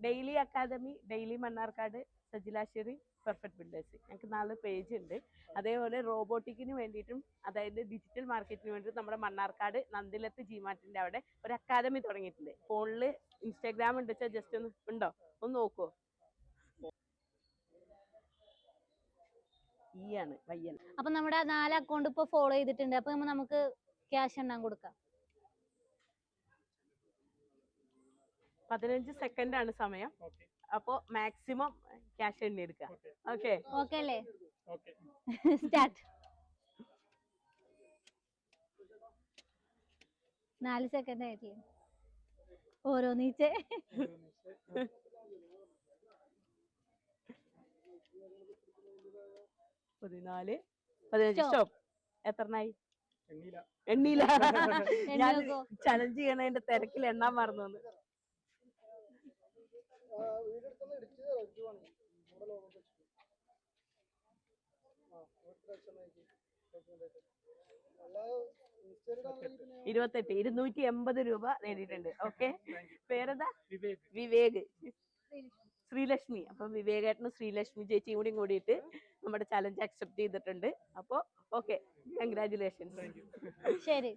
Daily academy, daily Mannarkkad, സജിലാശ്ശേരി, perfect builders. ഞങ്ങൾക്ക് 4 page ഉണ്ട്. അതേപോലെ റോബോട്ടിക്കിന് വേണ്ടിയിട്ടും അതായത് ഡിജിറ്റൽ മാർക്കറ്റിന് വേണ്ടിയിട്ടും നമ്മുടെ മണ്ണാർക്കാട് നന്ദിലത്ത് ജിമാർട്ടിന്റെ അവിടെ ഒരു അക്കാദമി തുടങ്ങിയിട്ടുണ്ട്. ഫോണിൽ ഇൻസ്റ്റാഗ്രാം ഉണ്ട് വെച്ചാൽ ജസ്റ്റ് ഒന്ന് ഉണ്ടോ ഒന്ന് നോക്കുവോ. ആണ് വയ്യൻ. അപ്പൊ നമ്മുടെ 4 അക്കൗണ്ട് ഇപ്പൊ ഫോളോ ചെയ്തിട്ടുണ്ട്. അപ്പൊ നമുക്ക് ക്യാഷ് എണ്ണാൻ കൊടുക്കാം. 15 സെക്കൻഡ് ആണ് സമയം. അപ്പോ മാക്സിമം ക്യാഷ് എണ്ണി എടുക്കാം. ഓക്കെ ഓക്കെ അല്ലേ? സ്റ്റാർട്ട്. 4 സെക്കൻഡ് ആയിട്ടില്ലേ? ഓരോ നീച്ചേ. 14 15 സ്റ്റോപ്പ്. എത്രണ്ണായി? എണ്ണീല. ഞാൻ ചലഞ്ച് ചെയ്യണതിന്റെ തിരക്കിൽ എണ്ണാൻ മറന്നു. ഇരുപത്തെട്ട് 280 രൂപ നേടിയിട്ടുണ്ട്. ഓക്കെ, പേരെന്താ? വിവേക്. ശ്രീലക്ഷ്മി. അപ്പൊ വിവേകേട്ടനും ശ്രീലക്ഷ്മി ചേച്ചിയും കൂടിയിട്ട് നമ്മുടെ ചലഞ്ച് അക്സെപ്റ്റ് ചെയ്തിട്ടുണ്ട്. അപ്പൊ ഓക്കെ, കൺഗ്രാറ്റുലേഷൻസ്. ശരി.